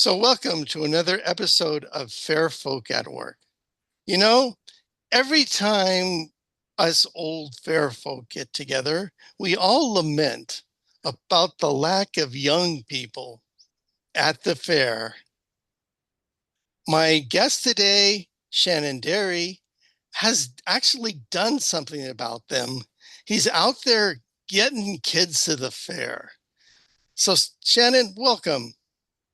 So, welcome to another episode of Fair Folk at Work. You know, every time us old fair folk get together, we all lament about the lack of young people at the fair. My guest today, Shannon Dery, has actually done something about them. He's out there getting kids to the fair. So, Shannon, welcome.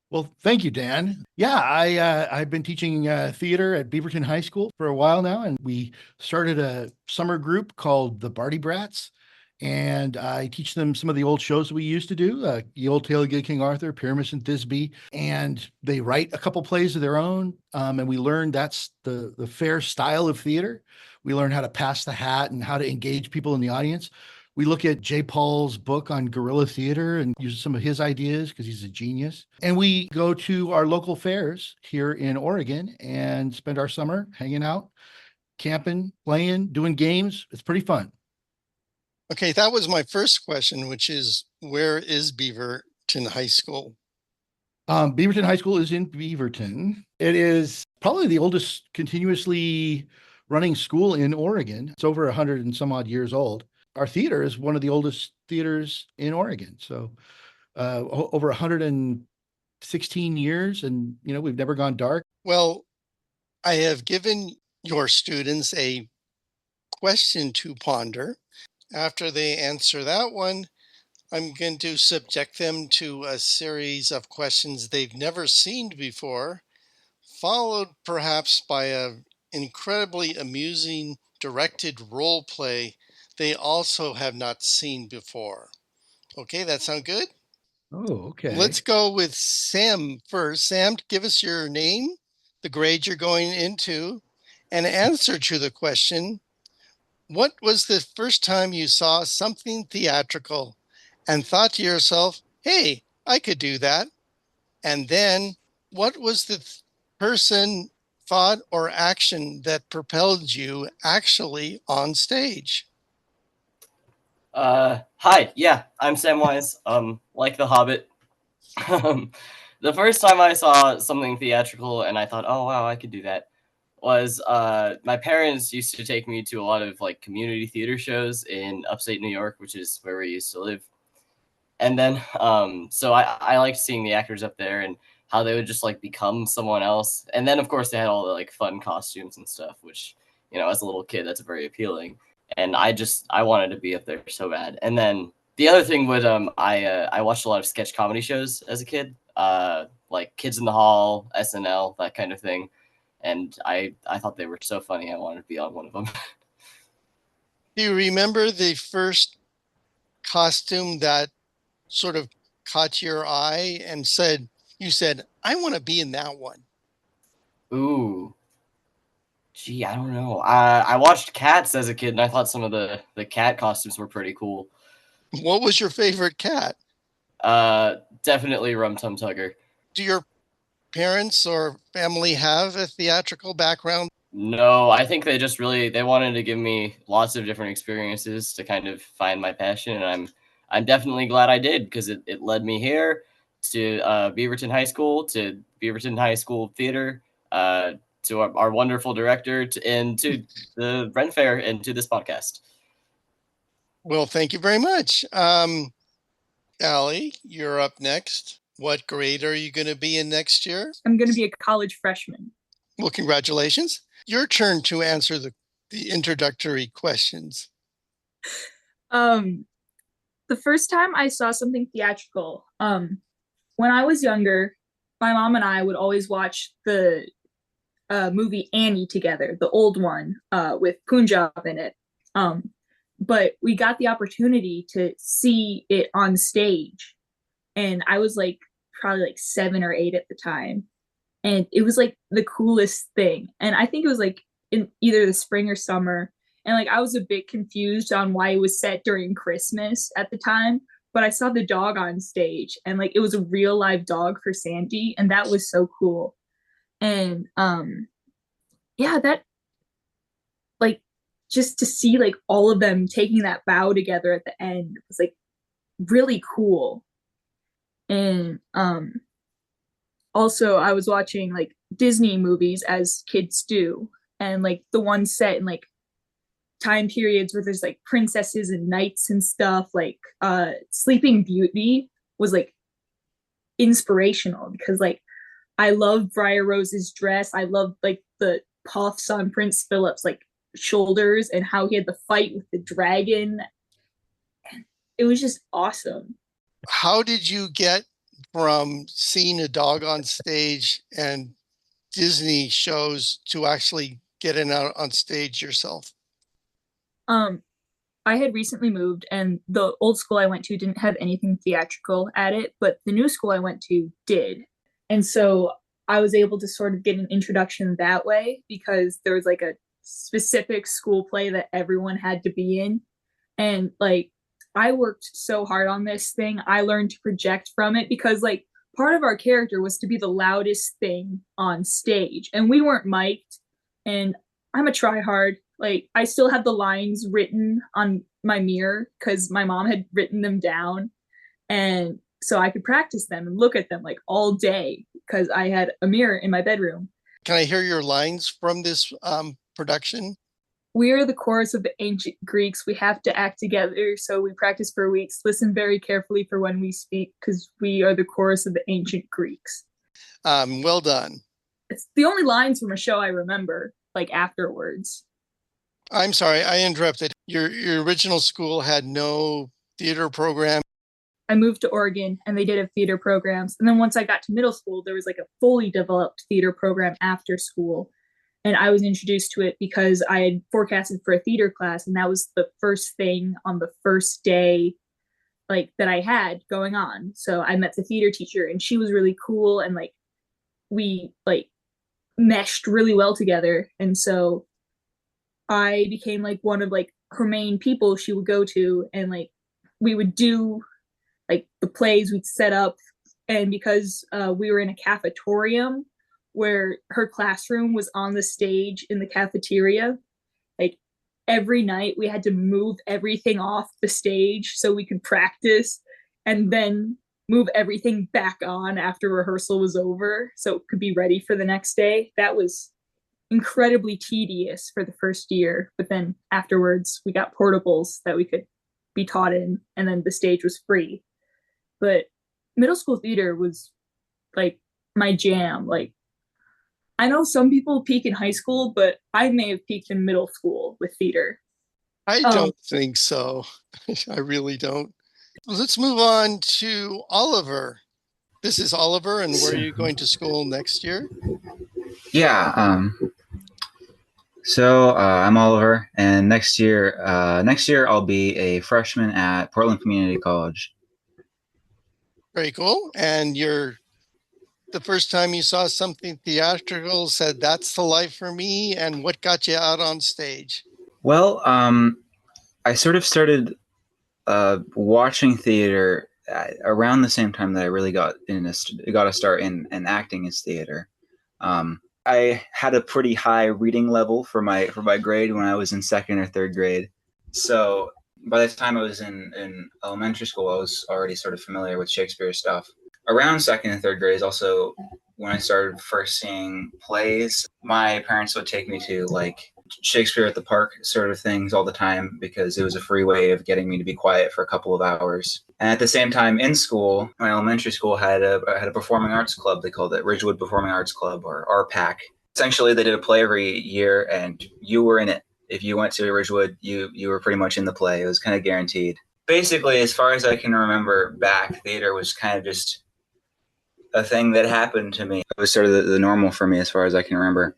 Well, thank you, Dan. Yeah, I've been teaching theater at Beaverton High School for a while now, and we started a summer group called the Barty Brats. And I teach them some of the old shows that we used to do, The Old Tale of Good King Arthur, Pyramus and Thisbe, and they write a couple plays of their own. And we learn that's the fair style of theater. We learn how to pass the hat and how to engage people in the audience. We look at J. Paul's book on guerrilla theater and use some of his ideas because he's a genius. And we go to our local fairs here in Oregon and spend our summer hanging out, camping, playing, doing games. It's pretty fun. Okay, that was my first question, which is where is Beaverton High School? Beaverton High School is in Beaverton. It is probably the oldest continuously running school in Oregon. It's over 100 and some odd years old. Our theater is one of the oldest theaters in Oregon. So over 116 years, and we've never gone dark. Well, I have given your students a question to ponder. After they answer that one, I'm going to subject them to a series of questions they've never seen before, followed perhaps by an incredibly amusing directed role play they also have not seen before. Okay, that sound good? Oh, okay. Let's go with Sam first. Sam, give us your name, the grade you're going into, and answer to the question, what was the first time you saw something theatrical and thought to yourself, hey, I could do that? And then what was the person, thought, or action that propelled you actually on stage? Hi, yeah, I'm Samwise, like The Hobbit. The first time I saw something theatrical and I thought, oh wow, I could do that, was my parents used to take me to a lot of like community theater shows in upstate New York, which is where we used to live. And then so I liked seeing the actors up there and how they would just like become someone else. And then of course they had all the like fun costumes and stuff, which, as a little kid, that's very appealing. And I wanted to be up there so bad. And then the other thing would I watched a lot of sketch comedy shows as a kid, like Kids in the Hall, SNL, that kind of thing. And I thought they were so funny. I wanted to be on one of them. Do you remember the first costume that sort of caught your eye and you said, I want to be in that one? Ooh. Gee, I don't know. I watched Cats as a kid, and I thought some of the cat costumes were pretty cool. What was your favorite cat? Definitely Rum Tum Tugger. Do your parents or family have a theatrical background? No, I think they wanted to give me lots of different experiences to kind of find my passion, and I'm definitely glad I did, because it led me here to Beaverton High School, to Beaverton High School Theater, to our wonderful director, and to the Ren Fair, and to this podcast. Well, thank you very much. Allie, you're up next. What grade are you going to be in next year? I'm going to be a college freshman. Well, congratulations. Your turn to answer the introductory questions. The first time I saw something theatrical, when I was younger, my mom and I would always watch the movie Annie together, the old one, with Punjab in it. But we got the opportunity to see it on stage, and I was like probably like 7 or 8 at the time, and it was like the coolest thing. And I think it was like in either the spring or summer, and like I was a bit confused on why it was set during Christmas at the time, but I saw the dog on stage, and like it was a real live dog for Sandy, and that was so cool. And yeah, that, like, just to see like all of them taking that bow together at the end was like really cool. And also I was watching like Disney movies as kids do, and like the ones set in like time periods where there's like princesses and knights and stuff. Like Sleeping Beauty was like inspirational because like I love Briar Rose's dress. I love like the puffs on Prince Philip's like shoulders and how he had the fight with the dragon. It was just awesome. How did you get from seeing a dog on stage and Disney shows to actually getting out on stage yourself? I had recently moved, and the old school I went to didn't have anything theatrical at it, but the new school I went to did. And so I was able to sort of get an introduction that way because there was like a specific school play that everyone had to be in. And like I worked so hard on this thing. I learned to project from it because like part of our character was to be the loudest thing on stage, and we weren't mic'd. And I'm a tryhard. Like I still had the lines written on my mirror because my mom had written them down, and so I could practice them and look at them like all day because I had a mirror in my bedroom. Can I hear your lines from this production? We are the chorus of the ancient Greeks. We have to act together, so we practice for weeks. Listen very carefully for when we speak, because we are the chorus of the ancient Greeks. Well done. It's the only lines from a show I remember, like afterwards. I'm sorry, I interrupted. Your original school had no theater program. I moved to Oregon and they did have theater programs. And then once I got to middle school, there was like a fully developed theater program after school. And I was introduced to it because I had forecasted for a theater class, and that was the first thing on the first day like that I had going on. So I met the theater teacher and she was really cool, and like we like meshed really well together. And so I became like one of like her main people she would go to, and like we would do like the plays we'd set up. And because we were in a cafetorium where her classroom was on the stage in the cafeteria, like every night we had to move everything off the stage so we could practice, and then move everything back on after rehearsal was over so it could be ready for the next day. That was incredibly tedious for the first year, but then afterwards we got portables that we could be taught in, and then the stage was free. But middle school theater was like my jam. Like I know some people peak in high school, but I may have peaked in middle school with theater. I don't think so. I really don't. Let's move on to Oliver. This is Oliver, and where are you going to school next year? Yeah. So I'm Oliver, and next year I'll be a freshman at Portland Community College. Very cool. And the first time you saw something theatrical, said, that's the life for me. And what got you out on stage? Well, I sort of started watching theater around the same time that I really got a start in acting as theater. I had a pretty high reading level for my grade when I was in second or third grade. So by the time I was in elementary school, I was already sort of familiar with Shakespeare stuff. Around second and third grade is also when I started first seeing plays. My parents would take me to like Shakespeare at the Park sort of things all the time because it was a free way of getting me to be quiet for a couple of hours. And at the same time in school, my elementary school had a performing arts club. They called it Ridgewood Performing Arts Club, or RPAC. Essentially, they did a play every year and you were in it. If you went to Ridgewood, you were pretty much in the play. It was kind of guaranteed. Basically, as far as I can remember back, theater was kind of just a thing that happened to me. It was sort of the normal for me as far as I can remember.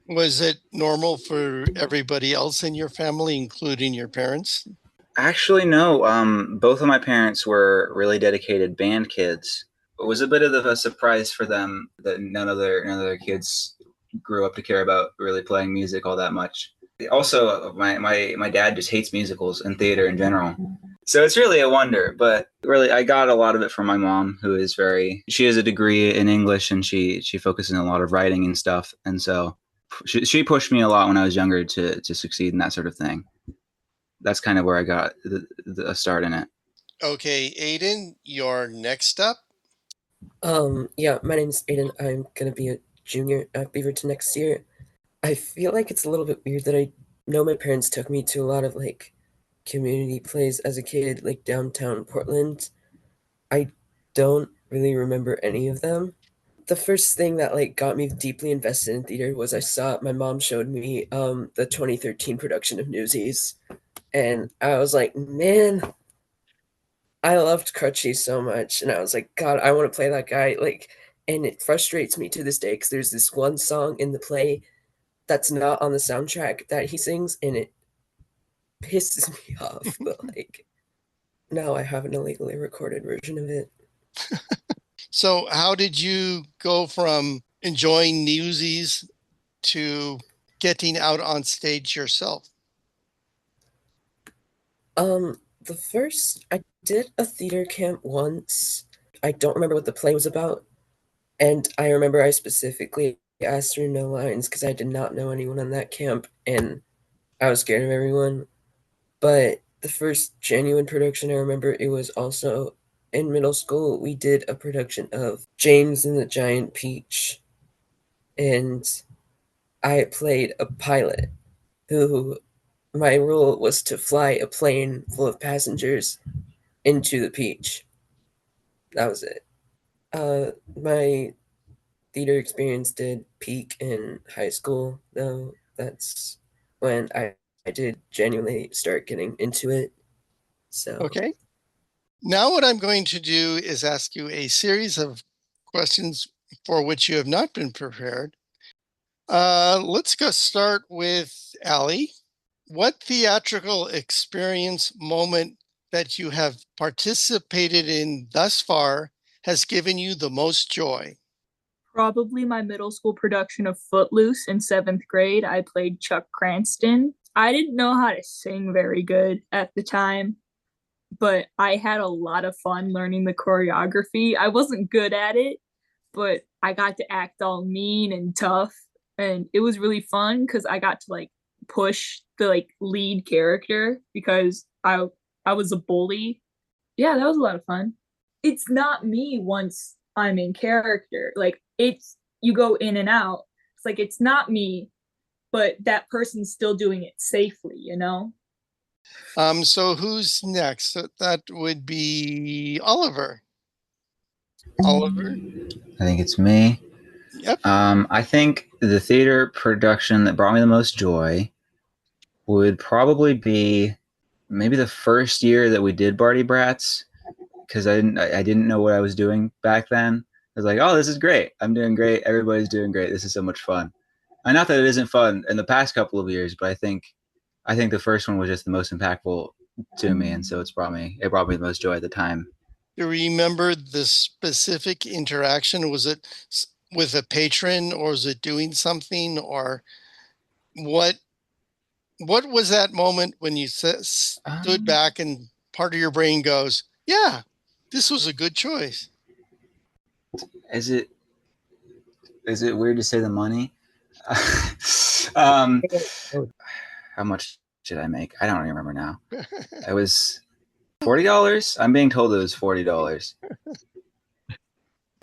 Was it normal for everybody else in your family, including your parents? Actually, no. Both of my parents were really dedicated band kids. It was a bit of a surprise for them that none of their kids grew up to care about really playing music all that much. Also, my dad just hates musicals and theater in general. So it's really a wonder, but really I got a lot of it from my mom, who is she has a degree in English and she focuses on a lot of writing and stuff. And so she pushed me a lot when I was younger to succeed in that sort of thing. That's kind of where I got a start in it. Okay, Aiden, you're next up. Yeah, my name's Aiden. I'm gonna be a junior at Beaverton next year. I feel like it's a little bit weird that I know my parents took me to a lot of like community plays as a kid, like downtown Portland. I don't really remember any of them. The first thing that like got me deeply invested in theater was I saw my mom showed me the 2013 production of Newsies, and I was like, man, I loved Crutchy so much, and I was like, God, I want to play that guy. Like, and it frustrates me to this day because there's this one song in the play that's not on the soundtrack that he sings, and it pisses me off. But like, now I have an illegally recorded version of it. So how did you go from enjoying Newsies to getting out on stage yourself? The first I did a theater camp once. I don't remember what the play was about, and I remember I specifically asked for no lines because I did not know anyone on that camp, and I was scared of everyone. But the first genuine production I remember, it was also in middle school. We did a production of James and the Giant Peach, and I played a pilot who my role was to fly a plane full of passengers into the peach. That was it. My theater experience did peak in high school, though. That's when I did genuinely start getting into it. So, Okay. Now what I'm going to do is ask you a series of questions for which you have not been prepared. Let's go start with Allie. What theatrical experience moment that you have participated in thus far has given you the most joy? Probably my middle school production of Footloose in seventh grade. I played Chuck Cranston. I didn't know how to sing very good at the time, but I had a lot of fun learning the choreography. I wasn't good at it, but I got to act all mean and tough, and it was really fun because I got to like push the like lead character because I was a bully. Yeah, that was a lot of fun. It's not me once I'm in character. Like it's you go in and out. It's like it's not me, but that person's still doing it safely, you know? So who's next? That would be Oliver. Oliver? I think it's me. Yep. I think the theater production that brought me the most joy would probably be maybe the first year that we did Barty Brats, because I didn't know what I was doing back then. I was like, oh, this is great. I'm doing great. Everybody's doing great. This is so much fun. And not that it isn't fun in the past couple of years, but I think the first one was just the most impactful to me, and so it brought me the most joy at the time. Do you remember the specific interaction? Was it with a patron, or was it doing something, or what was that moment when you stood back and part of your brain goes, yeah, this was a good choice? Is it weird to say the money? um, how much did I make? I don't remember now. It was $40. I'm being told it was $40.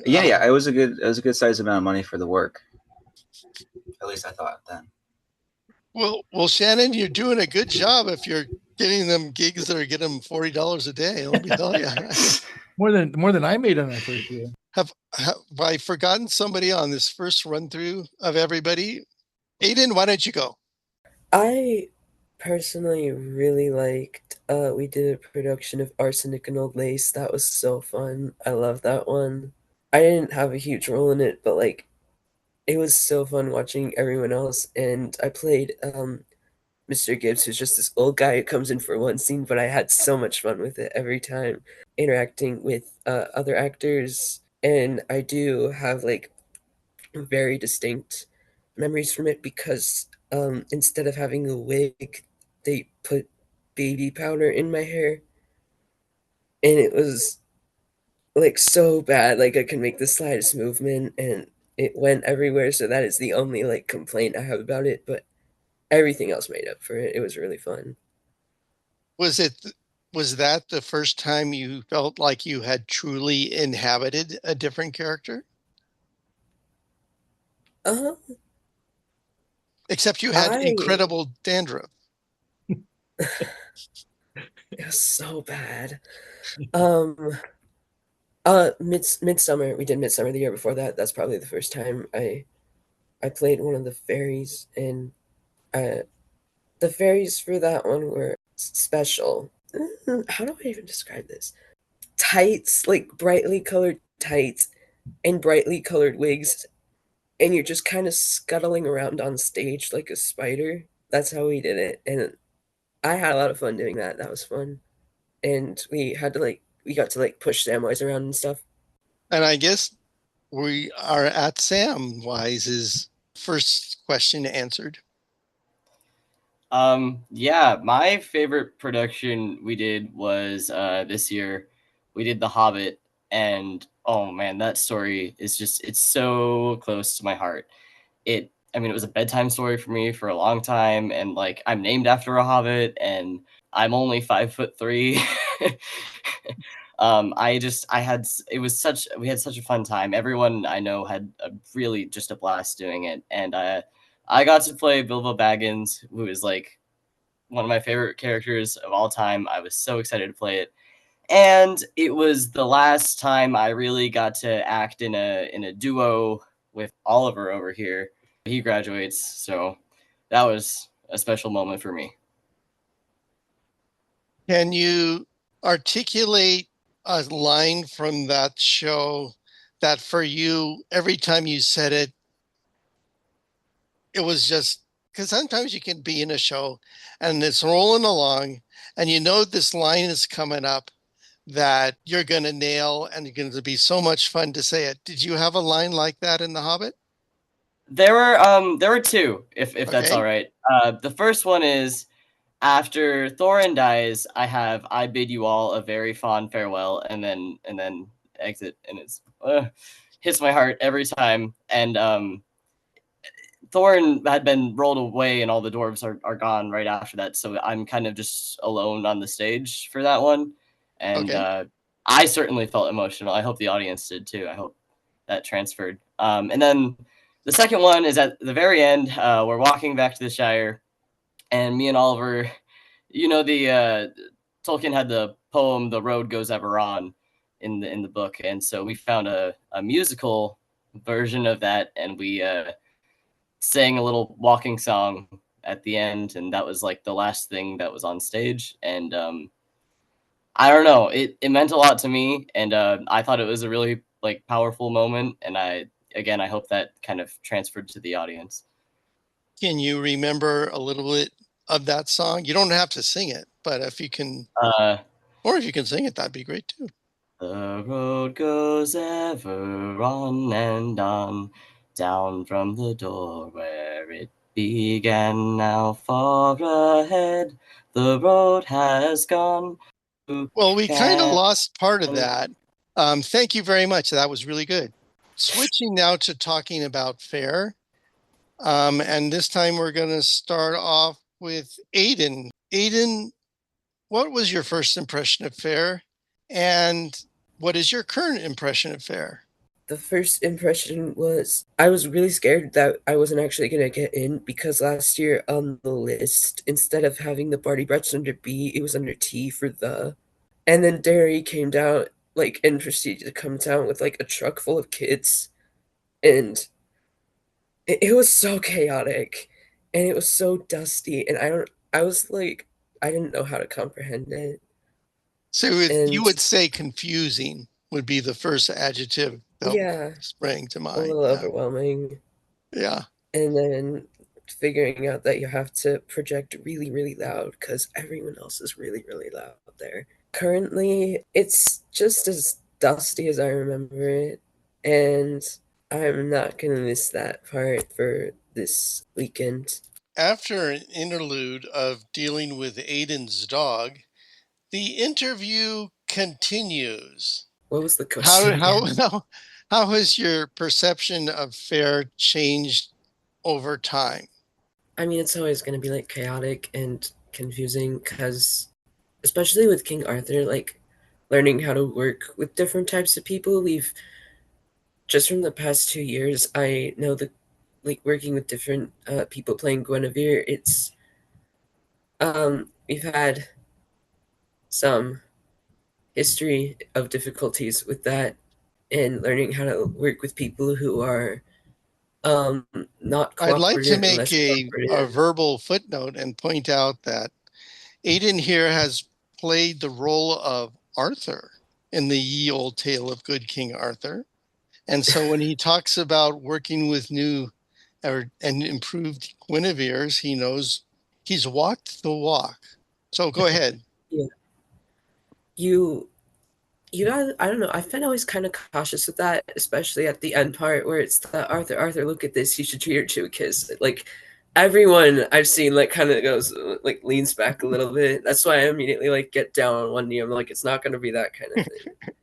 Yeah. It was a good size amount of money for the work. At least I thought then. Well, Shannon, you're doing a good job if you're getting them gigs that are getting them $40 a day. Let me tell you. More than I made on my first year. Have I forgotten somebody on this first run through of everybody? Aiden, why don't you go? I personally really liked we did a production of Arsenic and Old Lace. That was so fun. I love that one. I didn't have a huge role in it, but like it was so fun watching everyone else, and I played Mr. Gibbs, who's just this old guy who comes in for one scene, but I had so much fun with it every time interacting with other actors, and I do have like very distinct memories from it because instead of having a wig, they put baby powder in my hair, and it was like so bad. Like I could make the slightest movement, and it went everywhere. So that is the only like complaint I have about it. But everything else made up for it. It was really fun. Was it Was that the first time you felt like you had truly inhabited a different character? Uh, Except you had I incredible dandruff. it was so bad. Midsummer. We did Midsummer the year before that. That's probably the first time I played one of the fairies, and uh, the fairies for that one were special. How do I even describe this? Tights, like brightly colored tights, and brightly colored wigs, and you're just kind of scuttling around on stage like a spider. That's how we did it, and I had a lot of fun doing that. That was fun, and we got to like push Samwise around and stuff. And I guess we are at Samwise's first question answered. Yeah, my favorite production we did was this year. We did The Hobbit, and oh man, that story is just it's so close to my heart. I mean, it was a bedtime story for me for a long time, and like I'm named after a hobbit, and I'm only 5'3". I had it was such we had such a fun time. Everyone I know had a really just a blast doing it, and I got to play Bilbo Baggins, who is like one of my favorite characters of all time. I was so excited to play it. And it was the last time I really got to act in a duo with Oliver over here. He graduates, so that was a special moment for me. Can you articulate a line from that show that for you, every time you said it, it was just because sometimes you can be in a show and it's rolling along and you know this line is coming up that you're going to nail and it's going to be so much fun to say it. Did you have a line like that in The Hobbit? There were two, if that's Okay. all right. The first one is after Thorin dies, I bid you all a very fond farewell, and then exit, and it's hits my heart every time. And Thorin had been rolled away, and all the dwarves are gone right after that. So I'm kind of just alone on the stage for that one, and Okay. I certainly felt emotional. I hope the audience did too. I hope that transferred. And then the second one is at the very end. We're walking back to the Shire, and me and Oliver, you know, the Tolkien had the poem "The Road Goes Ever On" in the book, and so we found a musical version of that, and we sang a little walking song at the end, and that was like the last thing that was on stage. And I don't know, it meant a lot to me, and I thought it was a really like powerful moment, and I hope that kind of transferred to the audience. Can you remember a little bit of that song? You don't have to sing it, but if you can, Uh, or if you can sing it, that'd be great too. the road goes ever on and on, down from the door where it began. Now far ahead, the road has gone. Well, we kind of Can lost part of that. Thank you very much. That was really good. Switching now to talking about faire. And this time we're going to start off with Aiden. Aiden, what was your first impression of faire? And what is your current impression of faire? The first impression was I was really scared that I wasn't actually going to get in because last year on the list, instead of having the Barty Brats under B, it was under T for the. And then Derry came down, like, and proceeded to come down with, like, a truck full of kids. And it was so chaotic. And it was so dusty. And I was like, I didn't know how to comprehend it. So you And would say confusing would be the first adjective that yeah, sprang to a mind. little Yeah. overwhelming. Yeah. And then figuring out that you have to project really, really loud because everyone else is really, really loud there. Currently, it's just as dusty as I remember it, and I'm not gonna miss that part for this weekend. After an interlude of dealing with Aiden's dog, the interview continues. What was the How question how again? how has your perception of faire changed over time? I mean, it's always gonna be like chaotic and confusing because especially with King Arthur, like learning how to work with different types of people. We've just from the past 2 years, I know that like working with different people playing Guinevere, we've had some history of difficulties with that and learning how to work with people who are um, not I'd like to cooperative and make less a cooperative. verbal footnote and point out that Aiden here has played the role of Arthur in the Ye Old Tale of Good King Arthur. And so when he talks about working with new and improved Guinevere's, he knows he's walked the walk. So go ahead. Yeah. You got I don't know, I've been always kind of cautious with that, especially at the end part where it's the Arthur, look at this, you should treat her to a kiss. Like everyone I've seen like kind of goes like leans back a little bit. That's why I immediately like get down on one knee. I'm like, it's not gonna be that kind of thing.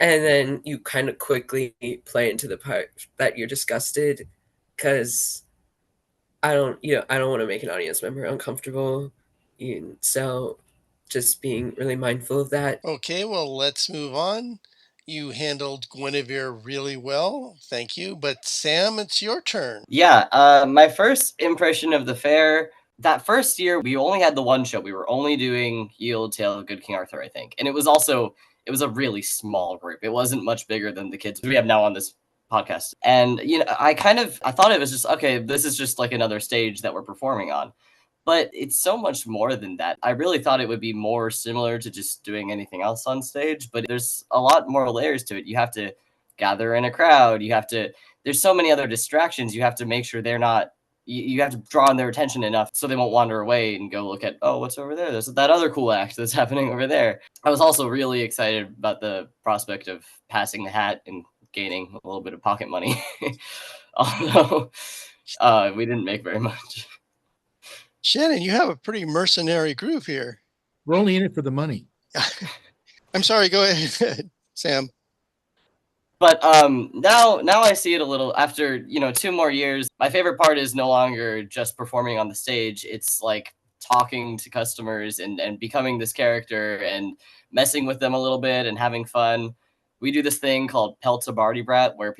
And then you kind of quickly play into the part that you're disgusted because I don't want to make an audience member uncomfortable. So just being really mindful of that. Okay, well, let's move on. You handled Guinevere really well. Thank you. But Sam, it's your turn. Yeah, my first impression of the fair, that first year, we only had the one show. We were only doing Ye Olde Tale of Good King Arthur, I think. And it was a really small group. It wasn't much bigger than the kids we have now on this podcast. And, I thought it was just, okay, this is just like another stage that we're performing on. But it's so much more than that. I really thought it would be more similar to just doing anything else on stage, but there's a lot more layers to it. You have to gather in a crowd. There's so many other distractions. You have to make sure they're not, you have to draw on their attention enough so they won't wander away and go look at, oh, what's over there? There's that other cool act that's happening over there. I was also really excited about the prospect of passing the hat and gaining a little bit of pocket money. Although we didn't make very much. Shannon, you have a pretty mercenary group here. We're only in it for the money. I'm sorry, go ahead, Sam. But now I see it a little after 2 more years. My favorite part is no longer just performing on the stage. It's like talking to customers and becoming this character and messing with them a little bit and having fun. We do this thing called Pelt a Barty Brat, where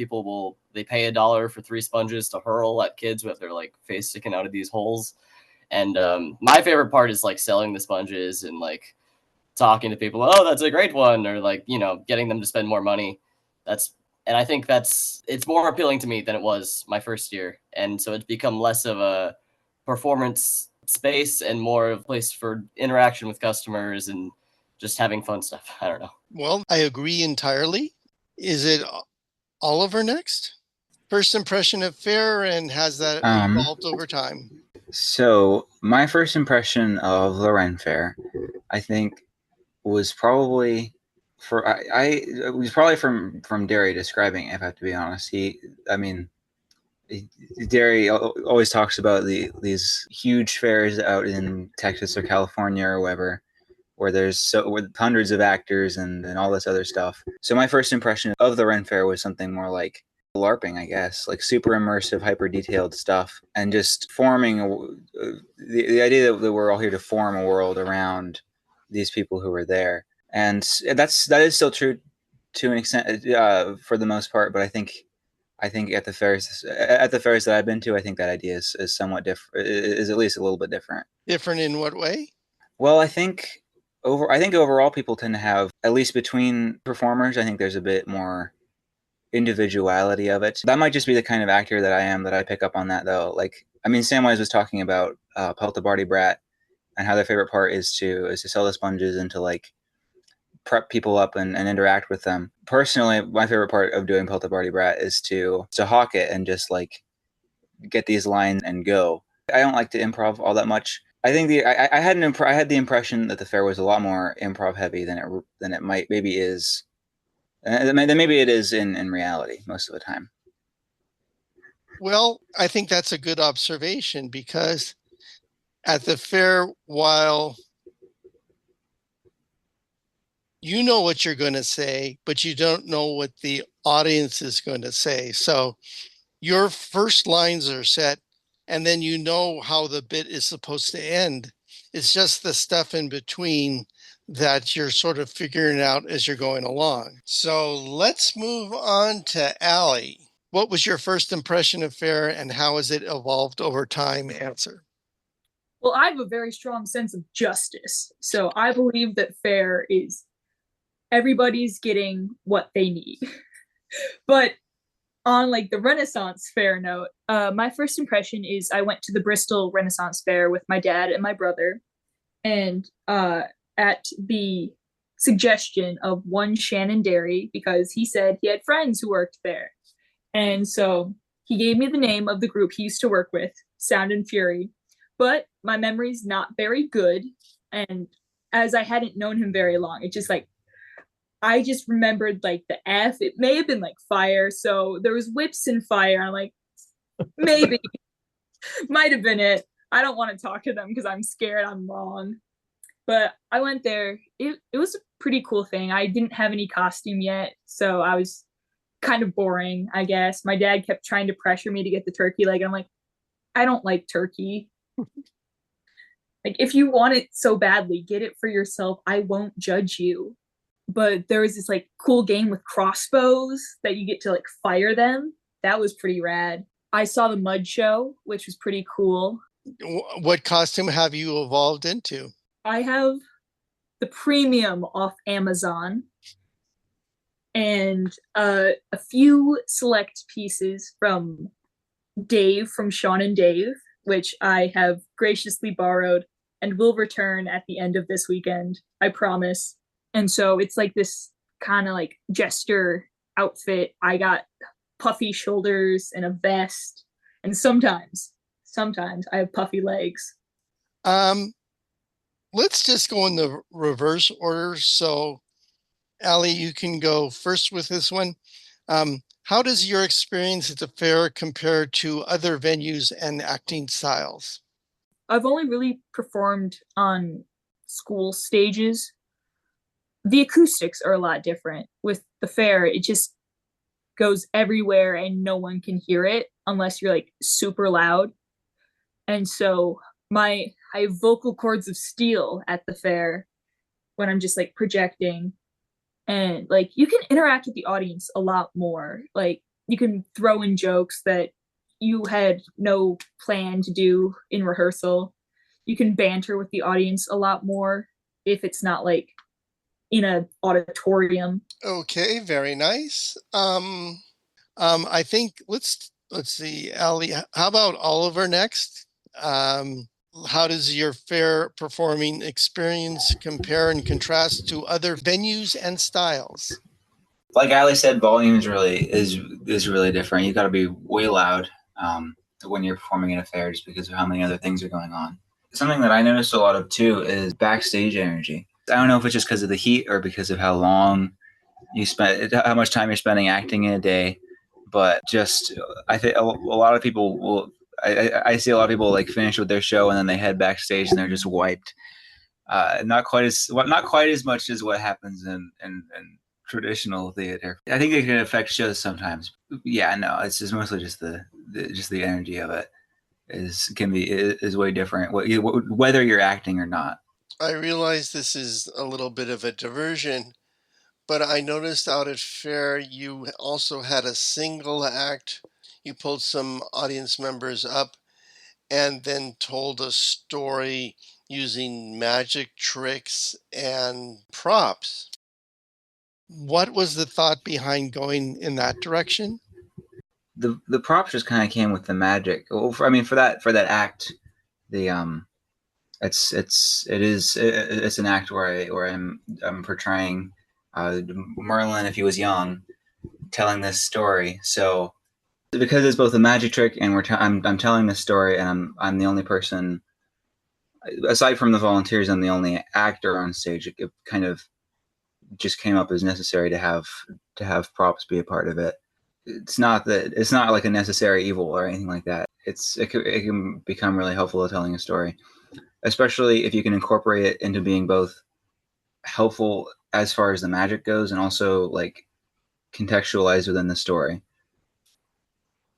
they pay $1 for 3 sponges to hurl at kids with their like face sticking out of these holes. And my favorite part is like selling the sponges and like talking to people. Oh, that's a great one, or like getting them to spend more money. And I think it's more appealing to me than it was my first year, and so it's become less of a performance space and more of a place for interaction with customers and just having fun stuff. I don't know. Well, I agree entirely. Is it Oliver next? First impression of fair, and has that evolved over time? So my first impression of the Ren Fair, I think, was probably it was probably from Dery describing it, if I have to be honest. Dery always talks about these huge fairs out in Texas or California or wherever, where there's with hundreds of actors and all this other stuff. So my first impression of the Ren Fair was something more like LARPing, I guess, like super immersive, hyper detailed stuff, and just forming the idea that we're all here to form a world around these people who were there. And that is still true to an extent for the most part. But I think at the fairs that I've been to, I think that idea is somewhat different. Is at least a little bit different. Different in what way? Well, I think overall people tend to have, at least between performers, I think there's a bit more individuality of it. That might just be the kind of actor that I am, that I pick up on that, though. Like, I mean, Samwise was talking about Pelt a Barty Brat and how their favorite part is to sell the sponges and to like prep people up and interact with them. Personally, my favorite part of doing Pelt a Barty Brat is to hawk it and just like get these lines and go. I don't like to improv all that much. I think I had the impression that the fair was a lot more improv heavy than it might maybe is. Then maybe it is in reality most of the time. Well, I think that's a good observation, because at the fair, while you know what you're going to say, but you don't know what the audience is going to say. So your first lines are set, and then you know how the bit is supposed to end. It's just the stuff in between that you're sort of figuring out as you're going along. So let's move on to Allie. What was your first impression of faire and how has it evolved over time? Answer. Well, I have a very strong sense of justice. So I believe that faire is everybody's getting what they need. But on like the Rennaisaince faire note, my first impression is I went to the Bristol Rennaisaince Fair with my dad and my brother. And at the suggestion of one Shannon Dery, because he said he had friends who worked there. And so he gave me the name of the group he used to work with, Sound and Fury. But my memory's not very good. And as I hadn't known him very long, it just like, I just remembered like the F. It may have been like fire. So there was whips and fire. I'm like, maybe, might have been it. I don't want to talk to them because I'm scared I'm wrong. But I went there. It was a pretty cool thing. I didn't have any costume yet, so I was kind of boring, I guess. My dad kept trying to pressure me to get the turkey leg. I'm like, I don't like turkey. Like, if you want it so badly, get it for yourself. I won't judge you. But there was this like cool game with crossbows that you get to like fire them. That was pretty rad. I saw the mud show, which was pretty cool. What costume have you evolved into? I have the premium off Amazon and a few select pieces from Dave from Sean and Dave, which I have graciously borrowed and will return at the end of this weekend, I promise. And so it's like this kind of like jester outfit. I got puffy shoulders and a vest, and sometimes I have puffy legs. Let's just go in the reverse order. So, Allie, you can go first with this one. How does your experience at the fair compare to other venues and acting styles? I've only really performed on school stages. The acoustics are a lot different. With the fair, it just goes everywhere and no one can hear it unless you're like super loud. And so I have vocal cords of steel at the fair when I'm just like projecting. And like you can interact with the audience a lot more. Like you can throw in jokes that you had no plan to do in rehearsal. You can banter with the audience a lot more if it's not like in an auditorium. Okay, very nice. I think let's see, Allie. How about Oliver next? How does your fair performing experience compare and contrast to other venues and styles? Like Ali said, volume is really different. You got to be way loud when you're performing at a fair, just because of how many other things are going on. Something that I noticed a lot of too is backstage energy. I don't know if it's just because of the heat or because of how much time you're spending acting in a day, but just I think a lot of people will. I see a lot of people like finish with their show and then they head backstage and they're just wiped. Not quite as much as what happens in traditional theater. I think it can affect shows sometimes. Yeah, no, it's just mostly just the energy of it is way different, whether you're acting or not. I realize this is a little bit of a diversion, but I noticed out at fair you also had a single act. You pulled some audience members up and then told a story using magic tricks and props. What was the thought behind going in that direction? The props just kind of came with the magic. Well, for that act, it's an act where I'm portraying Merlin if he was young, telling this story. So because it's both a magic trick and I'm telling this story, and I'm the only person aside from the volunteers. I'm the only actor on stage. It kind of just came up as necessary to have props be a part of it. It's not like a necessary evil or anything like that. It can become really helpful at telling a story, especially if you can incorporate it into being both helpful as far as the magic goes and also like contextualized within the story.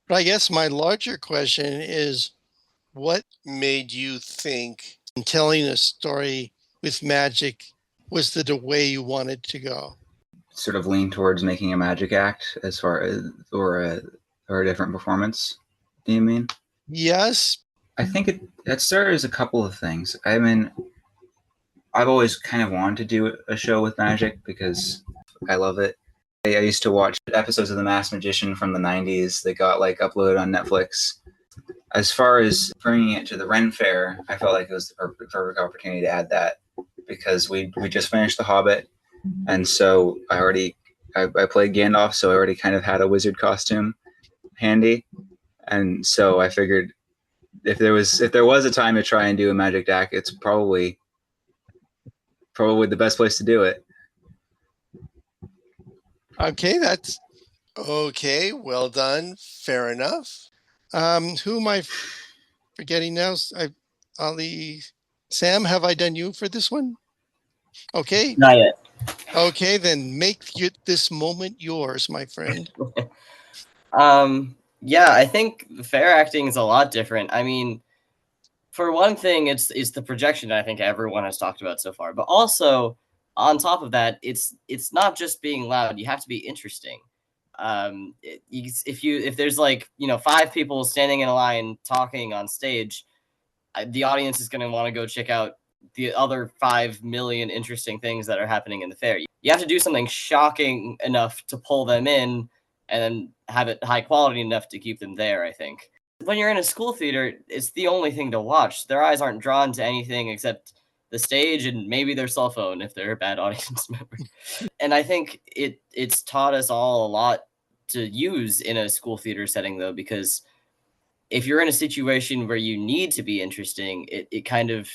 But I guess my larger question is, what made you think and telling a story with magic was the way you wanted to go? Sort of lean towards making a magic act as far as, or a different performance. Do you mean? Yes. I think it started as a couple of things. I mean, I've always kind of wanted to do a show with magic because I love it. I used to watch episodes of The Masked Magician from the 90s that got like uploaded on Netflix. As far as bringing it to the Ren Fair, I felt like it was the perfect opportunity to add that because we just finished The Hobbit, and so I played Gandalf, so I already kind of had a wizard costume handy, and so I figured if there was a time to try and do a magic act, it's probably the best place to do it. Okay, that's okay. Well done. Fair enough. Who am I forgetting now? Ali, Sam, have I done you for this one? Okay. Not yet. Okay, then make this moment yours, my friend. Yeah, I think fair acting is a lot different. I mean, for one thing, it's the projection that I think everyone has talked about so far, but also on top of that, it's not just being loud. You have to be interesting. If there's like 5 people standing in a line talking on stage, the audience is going to want to go check out the other 5 million interesting things that are happening in the fair. You have to do something shocking enough to pull them in and then have it high quality enough to keep them there, I think. When you're in a school theater, it's the only thing to watch. Their eyes aren't drawn to anything except the stage and maybe their cell phone if they're a bad audience member. And I think it's taught us all a lot to use in a school theater setting, though, because if you're in a situation where you need to be interesting, it kind of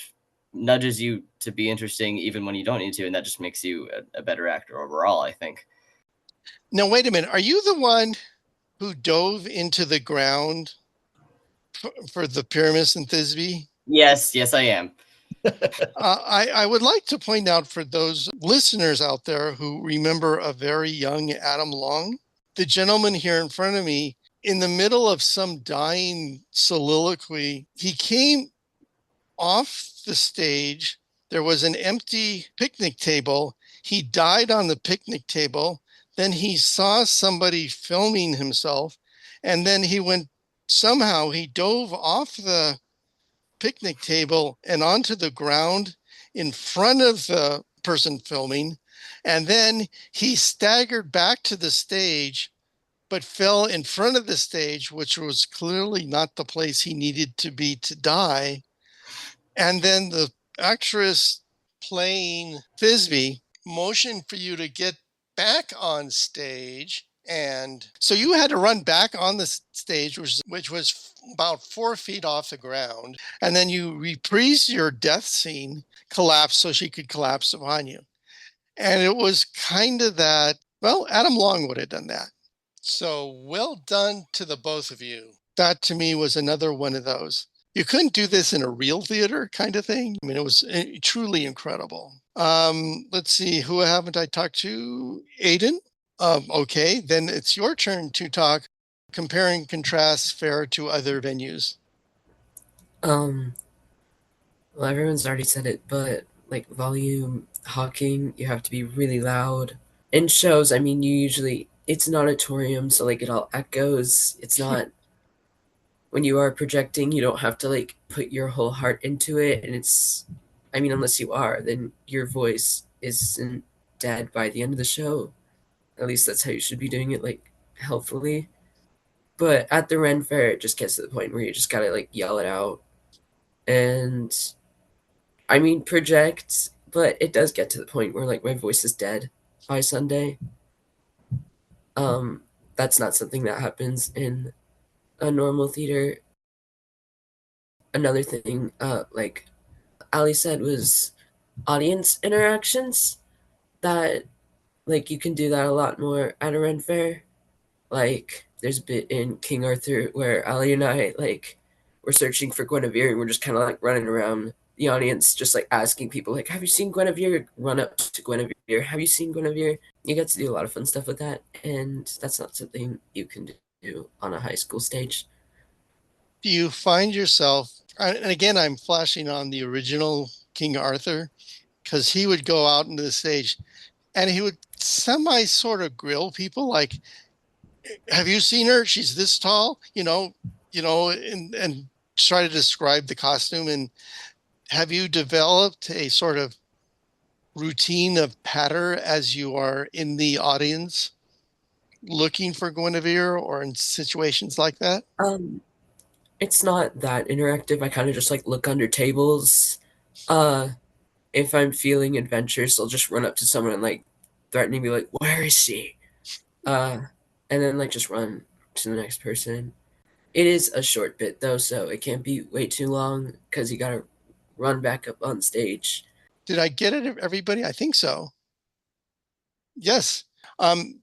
nudges you to be interesting even when you don't need to, and that just makes you a better actor overall, I think. Now, wait a minute. Are you the one who dove into the ground for the Pyramus and Thisbe? Yes, I am. I would like to point out for those listeners out there who remember a very young Adam Long, the gentleman here in front of me, in the middle of some dying soliloquy, he came off the stage. There was an empty picnic table. He died on the picnic table. Then he saw somebody filming himself. And then somehow he dove off the picnic table and onto the ground in front of the person filming. And then he staggered back to the stage, but fell in front of the stage, which was clearly not the place he needed to be to die. And then the actress playing Thisbe motioned for you to get back on stage. And so you had to run back on the stage, which was about 4 feet off the ground. And then you reprised your death scene, collapse so she could collapse upon you. And it was kind of that, well, Adam Long would have done that. So well done to the both of you. That to me was another one of those. You couldn't do this in a real theater kind of thing. I mean, it was truly incredible. Let's see, who haven't I talked to? Aiden? Okay, then it's your turn to talk, compare and contrast fair to other venues. Well, everyone's already said it, but like volume, hawking, you have to be really loud. In shows, I mean, it's an auditorium, so like it all echoes. It's not, when you are projecting, you don't have to like put your whole heart into it. And unless you are, then your voice isn't dead by the end of the show. At least that's how you should be doing it, like healthfully. But at the Ren Fair, it just gets to the point where you just gotta like yell it out. And I mean, project, but it does get to the point where like my voice is dead by Sunday. That's not something that happens in a normal theater. Another thing, like Ali said, was audience interactions. That like you can do that a lot more at a Ren Fair. Like there's a bit in King Arthur where Ali and I like we're searching for Guinevere and we're just kind of like running around the audience, just like asking people like, "Have you seen Guinevere?" Run up to Guinevere. "Have you seen Guinevere?" You get to do a lot of fun stuff with that, and that's not something you can do on a high school stage. Do you find yourself, and again, I'm flashing on the original King Arthur, because he would go out into the stage and he would semi sort of grill people like, have you seen her? She's this tall, and try to describe the costume. And have you developed a sort of routine of patter as you are in the audience looking for Guinevere or in situations like that? It's not that interactive. I kind of just like look under tables. Uh, if I'm feeling adventurous, I'll just run up to someone and like threaten to be like, "Where is she?" And then like just run to the next person. It is a short bit though, so it can't be way too long because you gotta run back up on stage. Did I get it, everybody? I think so. Yes. The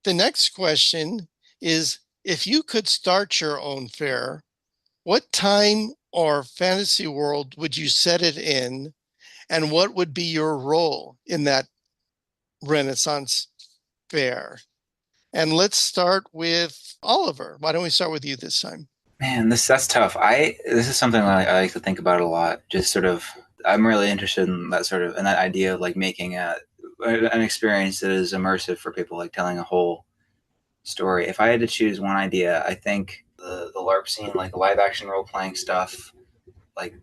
next question is, if you could start your own fair, what time or fantasy world would you set it in? And what would be your role in that Renaissance fair? And let's start with Oliver. Why don't we start with you this time? Man, that's tough. This is something I like to think about a lot. Just sort of, I'm really interested in that sort of, in that idea of like making an experience that is immersive for people, like telling a whole story. If I had to choose one idea, I think the LARP scene, like live action role playing stuff, like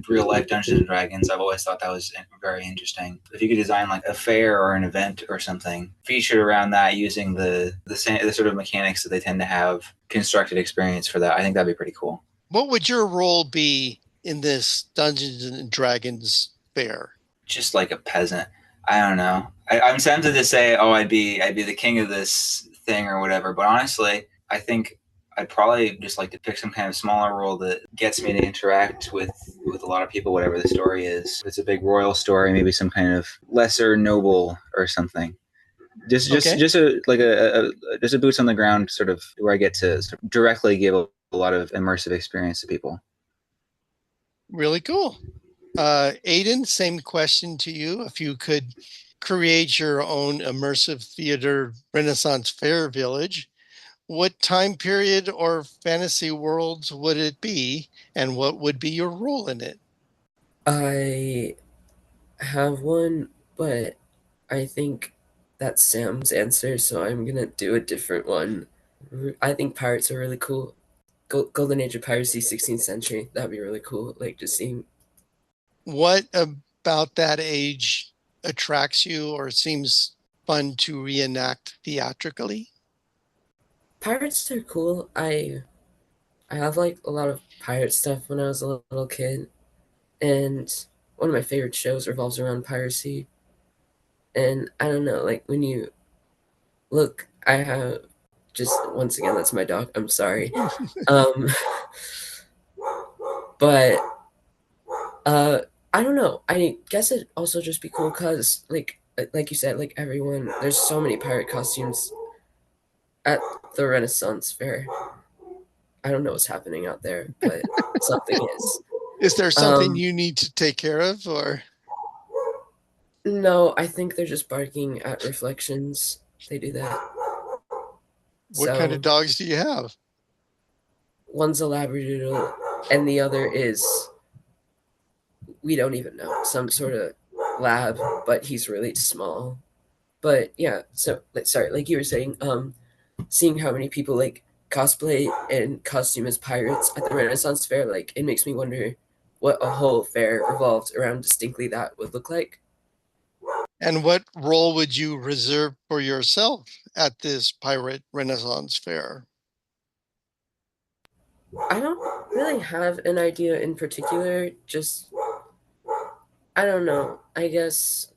real life Dungeons and Dragons. I've always thought that was very interesting. If you could design like a fair or an event or something featured around that using the sort of mechanics that they tend to have, constructed experience for that, I think that'd be pretty cool. What would your role be in this Dungeons and Dragons fair? Just like a peasant. I don't know. I'm tempted to say, oh, I'd be the king of this thing or whatever. But honestly, I think I'd probably just like to pick some kind of smaller role that gets me to interact with a lot of people, whatever the story is. If it's a big royal story, maybe some kind of lesser noble or something. Just a boots on the ground sort of where I get to sort of directly give a lot of immersive experience to people. Really cool. Aiden, same question to you. If you could create your own immersive theater Renaissance fair village, what time period or fantasy worlds would it be, and what would be your role in it? I have one, but I think that's Sam's answer, so I'm gonna do a different one. I think pirates are really cool. Golden Age of Piracy, 16th century. That'd be really cool. Like just seeing. What about that age attracts you or seems fun to reenact theatrically? Pirates are cool. I have like a lot of pirate stuff when I was a little kid, and one of my favorite shows revolves around piracy. And I don't know, like when you look, I have just once again that's my dog. I'm sorry, um, but I don't know. I guess it'd also just be cool because like you said, like everyone, there's so many pirate costumes at the Renaissance fair. I don't know what's happening out there, but something is. Is there something you need to take care of, or? No, I think they're just barking at reflections. They do that. What kind of dogs do you have? One's a Labradoodle, and the other is, we don't even know, some sort of lab, but he's really small. But yeah, so sorry, like you were saying, seeing how many people like cosplay and costume as pirates at the Renaissance fair, like it makes me wonder what a whole fair revolved around distinctly that would look like. And what role would you reserve for yourself at this pirate Renaissance fair? I don't really have an idea in particular, just I don't know. I guess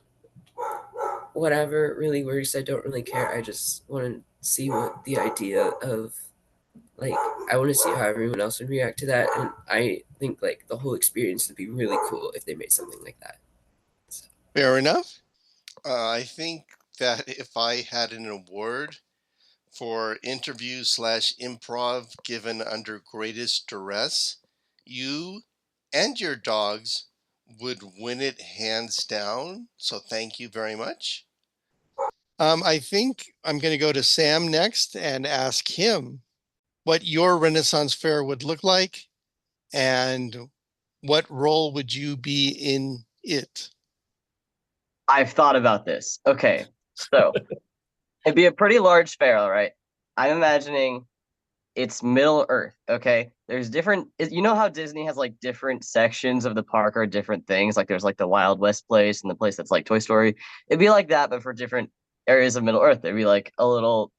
whatever really works, I don't really care. I just want to see what the idea of like I want to see how everyone else would react to that, and I think like the whole experience would be really cool if they made something like that. So. Fair enough. I think that if I had an award for interview/improv given under greatest duress, you and your dogs would win it hands down. So thank you very much. I think I'm going to go to Sam next and ask him what your Renaissance fair would look like And what role would you be in it? I've thought about this. Okay, so it'd be a pretty large fair, all right? I'm imagining it's Middle Earth, okay? There's different, you know how Disney has like different sections of the park or different things? Like there's like the Wild West place and the place that's like Toy Story. It'd be like that, but for different areas of Middle Earth. There'd be like a little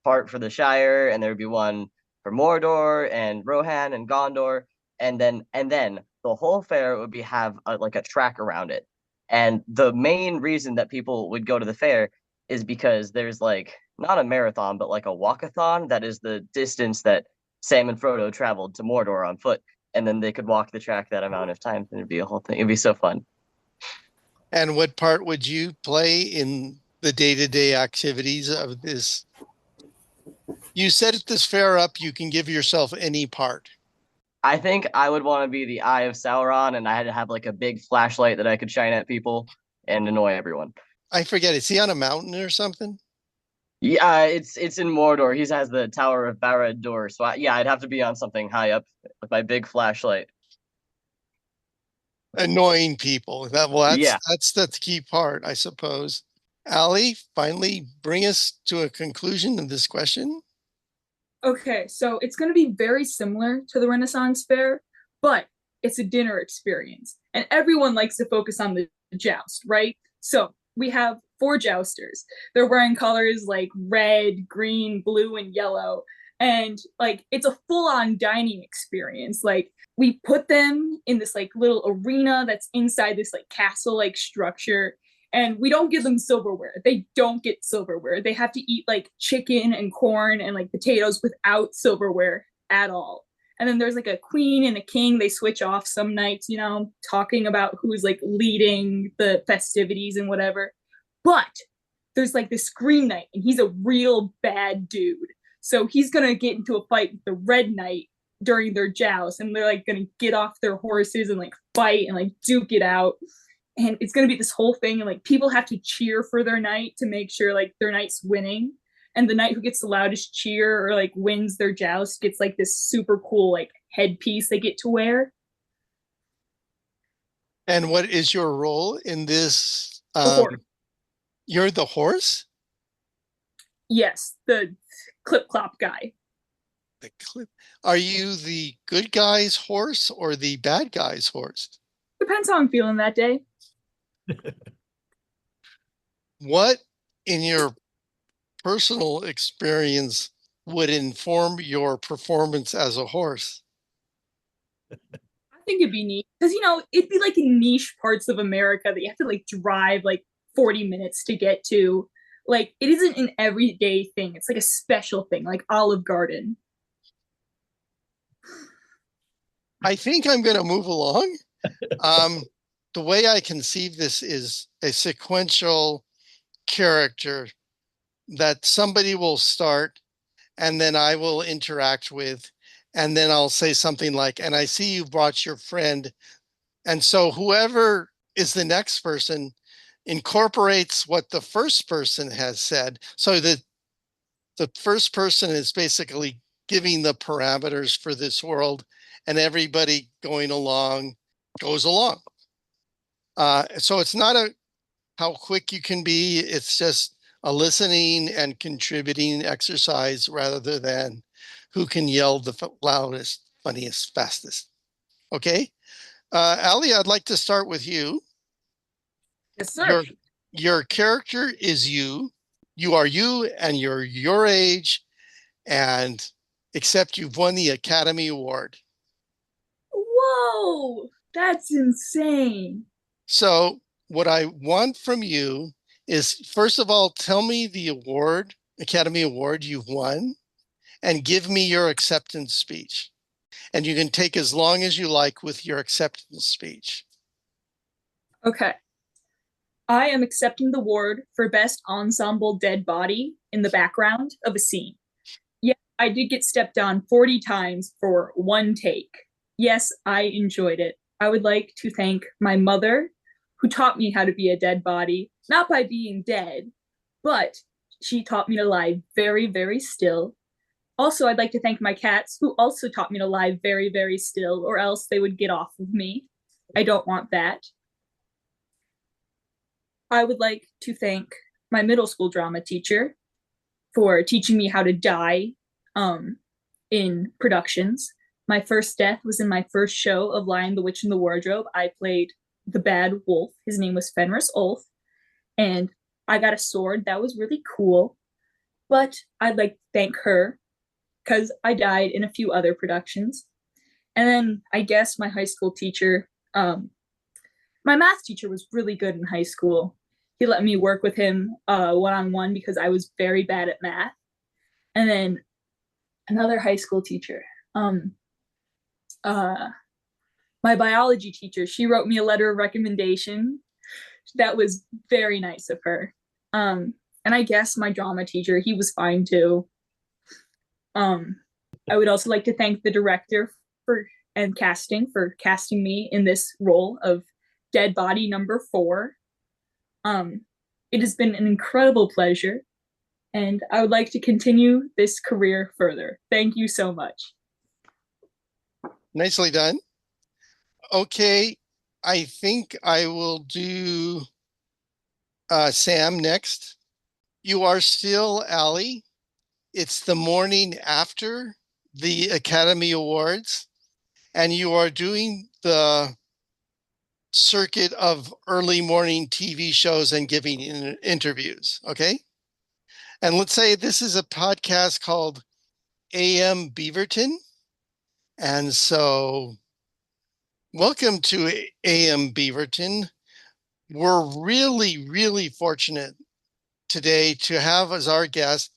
part for the Shire, and there'd be one for Mordor and Rohan and Gondor, and then the whole fair would be have like a track around it. And the main reason that people would go to the fair is because there's like not a marathon, but like a walkathon that is the distance that Sam and Frodo traveled to Mordor on foot, and then they could walk the track that amount of times, and it'd be a whole thing. It'd be so fun. And what part would you play in the day-to-day activities of this? You set this fair up, you can give yourself any part. I think I would want to be the Eye of Sauron, and I had to have like a big flashlight that I could shine at people and annoy everyone. I forget, is he on a mountain or something? Yeah, it's in Mordor. He has the Tower of Barad-dûr, so yeah, I'd have to be on something high up with my big flashlight. Annoying people. Yeah. That's the key part, I suppose. Allie, finally bring us to a conclusion of this question. Okay, so it's going to be very similar to the Rennaisaince Fair, but it's a dinner experience. And everyone likes to focus on the joust, right? So we have 4 jousters. They're wearing colors like red, green, blue, and yellow. And like it's a full-on dining experience. Like we put them in this like little arena that's inside this like castle-like structure. And we don't give them silverware. They don't get silverware. They have to eat like chicken and corn and like potatoes without silverware at all. And then there's like a queen and a king. They switch off some nights, talking about who's like leading the festivities and whatever. But there's like this Green Knight, and he's a real bad dude. So he's going to get into a fight with the Red Knight during their joust. And they're like going to get off their horses and like fight and like duke it out. And it's going to be this whole thing, and like people have to cheer for their knight to make sure like their knight's winning, and the knight who gets the loudest cheer or like wins their joust gets like this super cool like headpiece they get to wear. And what is your role in this? You're the horse? Yes, the clip-clop guy. The clip. Are you the good guy's horse or the bad guy's horse? Depends how I'm feeling that day. What in your personal experience would inform your performance as a horse? I think it'd be neat because it'd be like in niche parts of America that you have to like drive like 40 minutes to get to. Like it isn't an everyday thing. It's like a special thing, like Olive Garden. I think I'm going to move along. The way I conceive this is a sequential character that somebody will start, and then I will interact with, and then I'll say something like, and I see you brought your friend. And so whoever is the next person incorporates what the first person has said. So that the first person is basically giving the parameters for this world, and everybody going along goes along. So it's not how quick you can be. It's just a listening and contributing exercise rather than who can yell the loudest, funniest, fastest. Okay. Allie, I'd like to start with you. Yes, sir. Your character is you. You are you, and you're your age, and except you've won the Academy Award. Whoa, that's insane. So what I want from you is, first of all, tell me the Academy Award you've won, and give me your acceptance speech. And you can take as long as you like with your acceptance speech. Okay. I am accepting the award for Best Ensemble Dead Body in the background of a scene. Yeah, I did get stepped on 40 times for one take. Yes, I enjoyed it. I would like to thank my mother, who taught me how to be a dead body, not by being dead, but she taught me to lie very, very still. Also, I'd like to thank my cats, who also taught me to lie very, very still, or else they would get off of me. I don't want that. I would like to thank my middle school drama teacher for teaching me how to die in productions. My first death was in my first show of Lion, the Witch, and the Wardrobe. I played the bad wolf. His name was Fenris Ulf, and I got a sword. That was really cool. But I'd like to thank her because I died in a few other productions. And then I guess my high school teacher, my math teacher was really good in high school. He let me work with him one-on-one because I was very bad at math. And then another high school teacher, my biology teacher, she wrote me a letter of recommendation. That was very nice of her. And I guess my drama teacher, he was fine too. I would also like to thank the director for casting me in this role of dead body number 4. It has been an incredible pleasure, and I would like to continue this career further. Thank you so much. Nicely done. Okay, I think I will do Sam next. You are still Allie. It's the morning after the Academy Awards, and you are doing the circuit of early morning TV shows and giving interviews, okay? And let's say this is a podcast called AM Beaverton. And so welcome to AM Beaverton. We're really, really fortunate today to have as our guest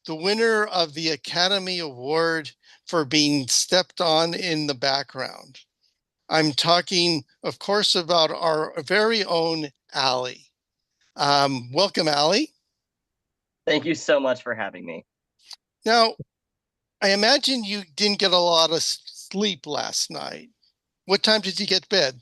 the winner of the Academy Award for being stepped on in the background. I'm talking, of course, about our very own Allie. Welcome, Allie. Thank you so much for having me. Now, I imagine you didn't get a lot of sleep last night. What time did you get to bed?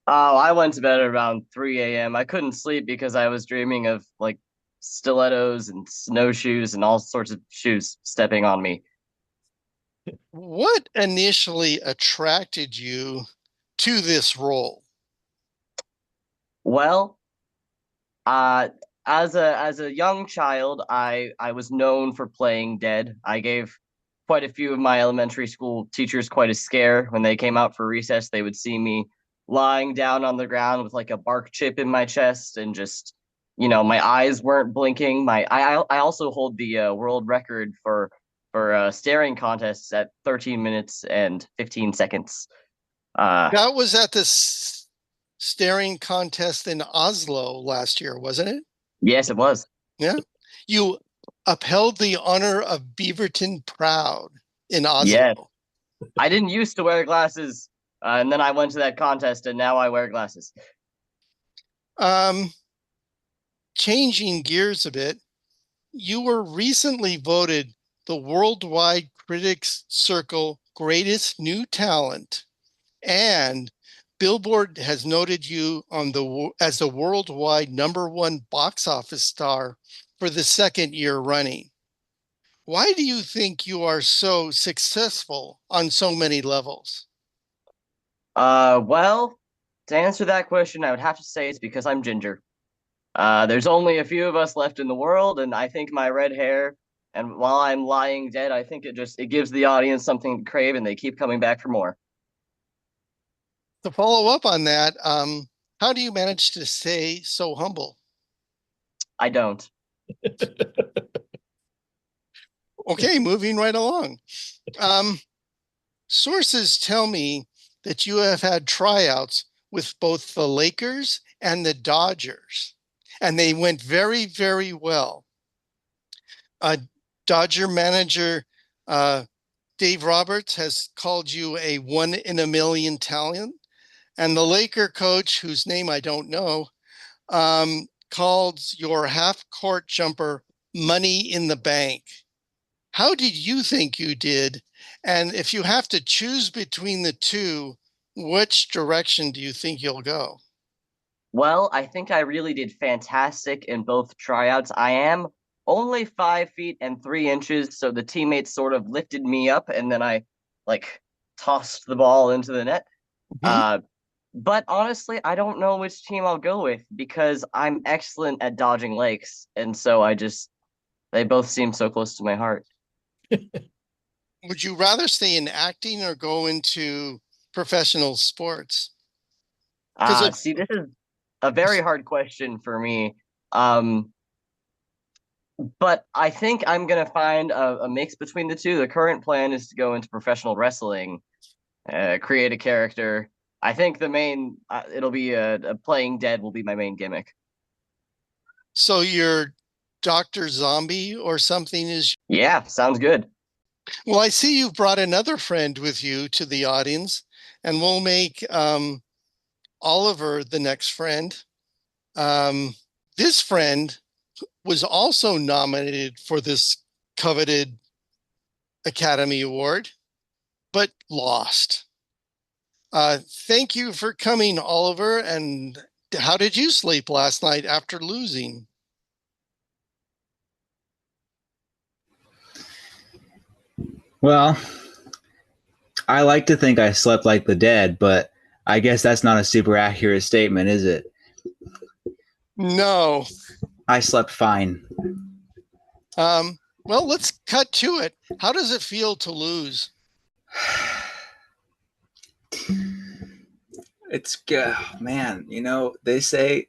Oh, I went to bed around 3 a.m. I couldn't sleep because I was dreaming of like stilettos and snowshoes and all sorts of shoes stepping on me. What initially attracted you to this role? Well, as a young child, I was known for playing dead. I gave quite a few of my elementary school teachers quite a scare when they came out for recess. They would see me lying down on the ground with like a bark chip in my chest and just, my eyes weren't blinking. I also hold the world record for staring contests at 13 minutes and 15 seconds. That was at the staring contest in Oslo last year, wasn't it? Yes, it was. Yeah. You upheld the honor of Beaverton Proud in Oslo. Yeah. I didn't used to wear glasses, and then I went to that contest, and now I wear glasses. Changing gears a bit, you were recently voted the Worldwide Critics Circle Greatest New Talent, and Billboard has noted you as the worldwide #1 box office star for the second year running. Why do you think you are so successful on so many levels? Well, to answer that question, I would have to say it's because I'm ginger. There's only a few of us left in the world, and I think my red hair, and while I'm lying dead, I think it gives the audience something to crave, and they keep coming back for more. To follow up on that, how do you manage to stay so humble? I don't. Okay, moving right along. Sources tell me that you have had tryouts with both the Lakers and the Dodgers, and they went very, very well. Dodger manager Dave Roberts has called you a 1 in a million talent, and the Laker coach, whose name I don't know, calls your half-court jumper money in the bank. How did you think you did? And if you have to choose between the two, which direction do you think you'll go? Well, I think I really did fantastic in both tryouts. I am only 5 feet and 3 inches. So the teammates sort of lifted me up, and then I like tossed the ball into the net. Mhm. But honestly, I don't know which team I'll go with because I'm excellent at dodging lakes, and so they both seem so close to my heart. Would you rather stay in acting or go into professional sports? Because See, this is a very hard question for me. Um, but I think I'm gonna find a mix between the two. The current plan is to go into professional wrestling, create a character. I think the main it'll be a playing dead will be my main gimmick. so you're Dr. Zombie or something is Yeah, sounds good. well, I see you've brought another friend with you to the audience, and we'll make Oliver the next friend. This friend was also nominated for this coveted Academy Award, but lost. Thank you for coming, Oliver. And how did you sleep last night after losing? Well, I like to think I slept like the dead, but I guess that's not a super accurate statement, is it? No. I slept fine. Well, let's cut to it. How does it feel to lose? It's good, man. You know, they say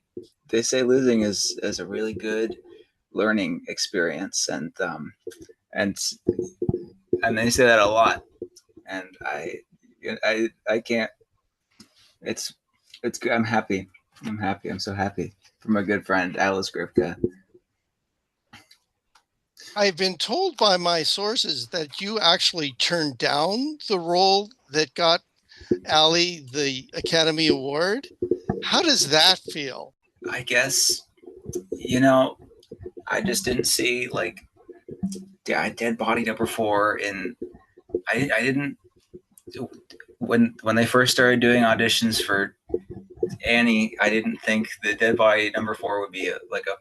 losing is a really good learning experience, and they say that a lot, and I can't. It's good. I'm happy. I'm happy. I'm so happy for my good friend Alice Grifka. I've been told by my sources that you actually turned down the role that got Allie the Academy Award. How does that feel? I guess, you know, I just didn't see like dead body number 4 in. I didn't when they first started doing auditions for Annie. I didn't think the dead body number 4 would be a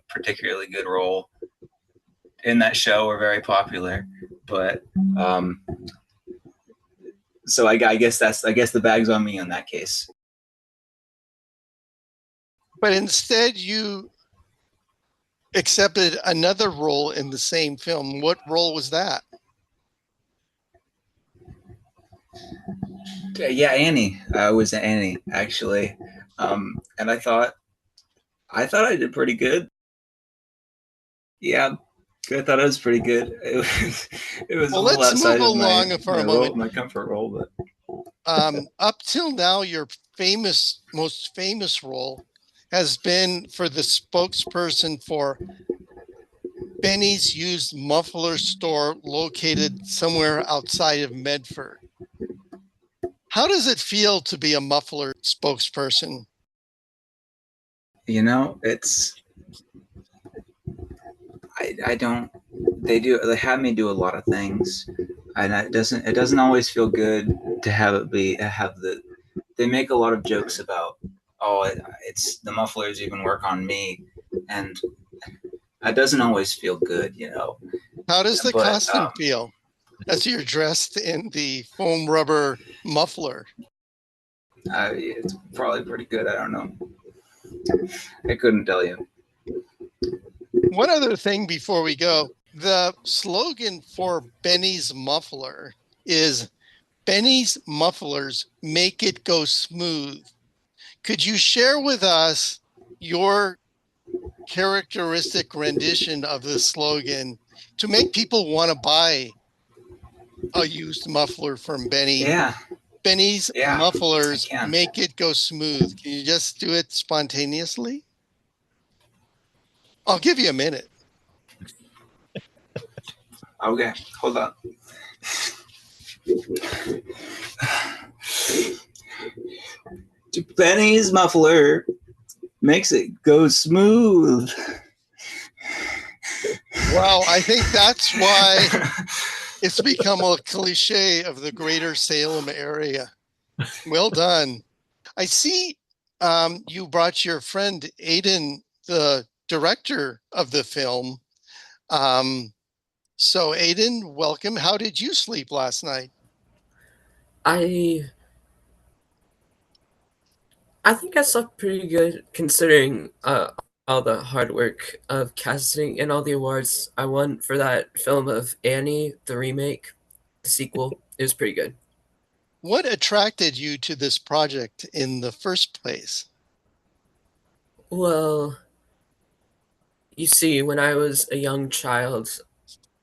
particularly good role in that show or very popular, but so I guess the bag's on me in that case. But instead, you accepted another role in the same film. What role was that? Yeah, Annie. I was Annie actually, and I thought I did pretty good. Yeah, I thought it was pretty good. It was Well, a little let's outside move of along for a moment. my comfort role, but Up till now, your most famous role has been for the spokesperson for Benny's used muffler store located somewhere outside of Medford. How does it feel to be a muffler spokesperson? you know, I don't. They have me do a lot of things, and it doesn't always feel good to have the. They make a lot of jokes about, oh, it's the mufflers even work on me, and it doesn't always feel good, you know. How does the But costume feel as you're dressed in the foam rubber muffler? it's probably pretty good. I don't know. I couldn't tell you. One other thing before we go, the slogan for Benny's muffler is Benny's mufflers make it go smooth. Could you share with us your characteristic rendition of the slogan to make people want to buy a used muffler from Benny? Yeah. Benny's Yeah, mufflers I can. make it go smooth. Can you just do it spontaneously? I'll give you a minute. Okay, hold on. Benny's muffler makes it go smooth. Wow, I think that's why it's become a cliche of the greater Salem area. Well done. I see you brought your friend Aiden, the director of the film. So Aiden, welcome. How did you sleep last night? I think I slept pretty good considering all the hard work of casting and all the awards I won for that film of Annie, the remake, the sequel. It was pretty good. What attracted you to this project in the first place? Well, you see, when I was a young child,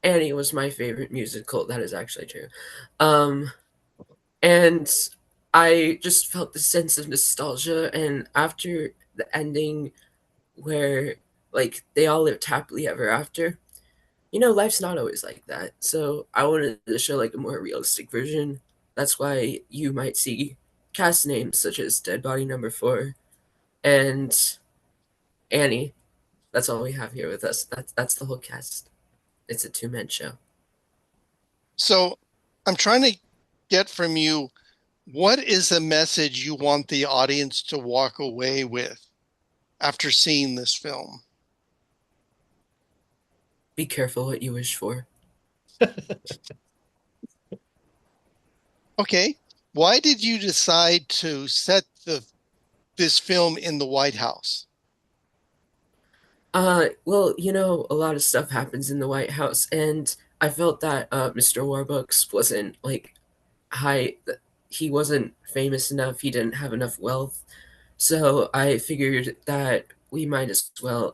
Annie was my favorite musical. That is actually true. Um, and I just felt the sense of nostalgia. And after the ending, where like they all lived happily ever after, life's not always like that. So I wanted to show like a more realistic version. That's why you might see cast names such as Dead Body Number 4 and Annie. That's all we have here with us. That's the whole cast. It's a two-man show. So I'm trying to get from you, what is the message you want the audience to walk away with after seeing this film? Be careful what you wish for. Okay. Why did you decide to set this film in the White House? Well, a lot of stuff happens in the White House, and I felt that Mr. Warbucks wasn't like high. He wasn't famous enough. He didn't have enough wealth, so I figured that we might as well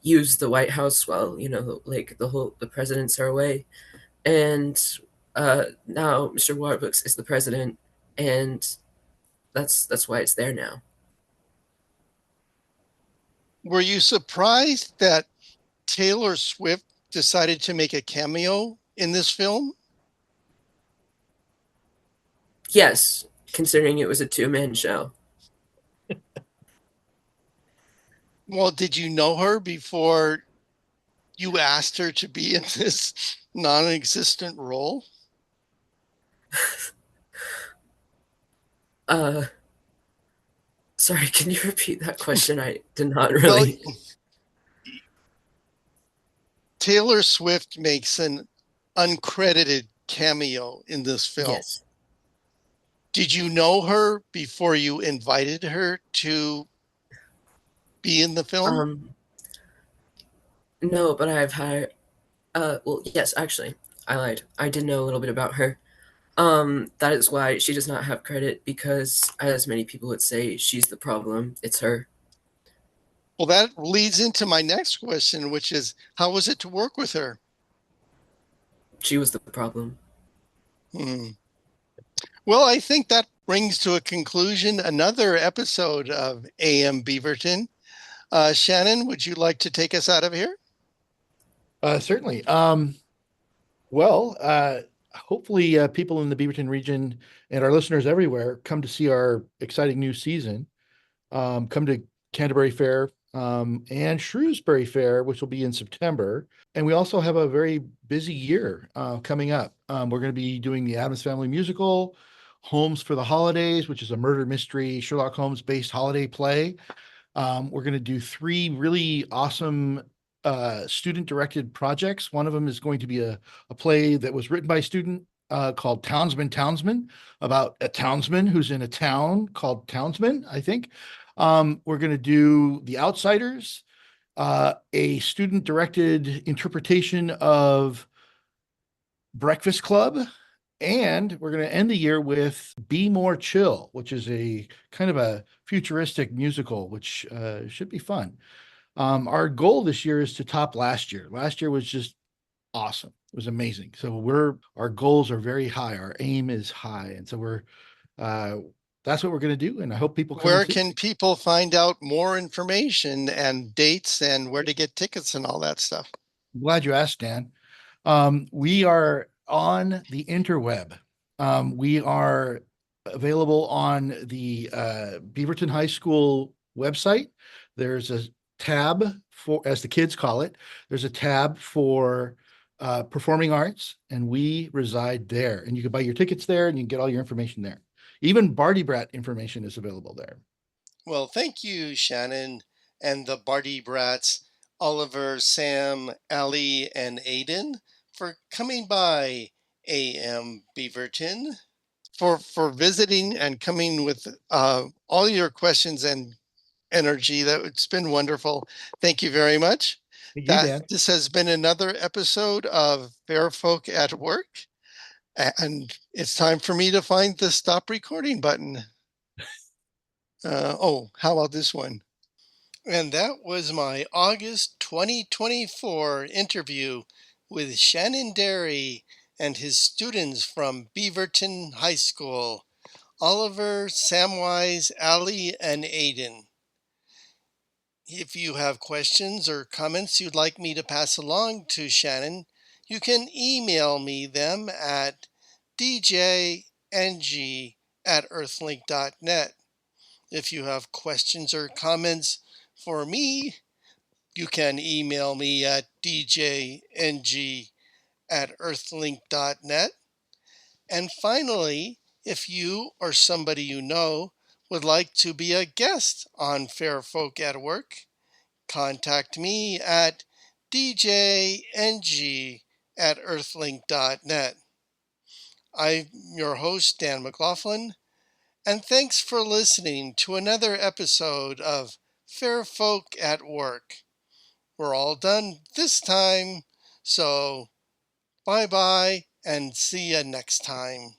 use the White House while like the presidents are away, and now Mr. Warbucks is the president, and that's why it's there now. Were you surprised that Taylor Swift decided to make a cameo in this film? Yes, considering it was a two-man show. Well, did you know her before you asked her to be in this non-existent role? Sorry, can you repeat that question? I did not really. Well, Taylor Swift makes an uncredited cameo in this film. Yes. Did you know her before you invited her to be in the film? No, but I've had well, yes, actually, I lied. I did know a little bit about her. That is why she does not have credit because, as many people would say, she's the problem. It's her. Well, that leads into my next question, which is, how was it to work with her? She was the problem. Well, I think that brings to a conclusion another episode of AM Beaverton. Shannon, would you like to take us out of here? Certainly. Well, hopefully people in the Beaverton region and our listeners everywhere come to see our exciting new season. Come to Canterbury Fair and Shrewsbury Fair, which will be in September. And we also have a very busy year coming up. We're going to be doing the Addams Family musical, Homes for the Holidays, which is a murder mystery Sherlock Holmes based holiday play. We're going to do 3 really awesome student directed projects. One of them is going to be a play that was written by a student called Townsman, about a townsman who's in a town called Townsman, I think. We're going to do The Outsiders, a student directed interpretation of Breakfast Club. And we're going to end the year with Be More Chill, which is a kind of a futuristic musical, which should be fun. Our goal this year is to top last year. Last year was just awesome. It was amazing. So our goals are very high. Our aim is high. And so that's what we're going to do. And I hope people come. Where can people find out more information and dates and where to get tickets and all that stuff? I'm glad you asked, Dan. We are on the interweb. We are available on the Beaverton High School website. There's a tab for, as the kids call it, there's a tab for performing arts, and we reside there. And you can buy your tickets there, and you can get all your information there. Even Barty Brat information is available there. Well, thank you, Shannon and the Barty Brats. Oliver, Sam, Ali, and Aiden for coming by AM Beaverton. For visiting and coming with all your questions and energy. It's been wonderful. Thank you very much. Thank you, Dan. This has been another episode of Fair Folk at Work. And it's time for me to find the stop recording button. How about this one? And that was my August 2024 interview with Shannon Dery and his students from Beaverton High School, Oliver, Samwise, Ali, and Aiden. If you have questions or comments you'd like me to pass along to Shannon, you can email me them at djng@earthlink.net. If you have questions or comments for me, you can email me at djng@earthlink.net. And finally, if you or somebody you know would like to be a guest on Fair Folk at Work, contact me at djng@earthlink.net. I'm your host, Dan McLaughlin, and thanks for listening to another episode of Fair Folk at Work. We're all done this time, so bye-bye and see you next time.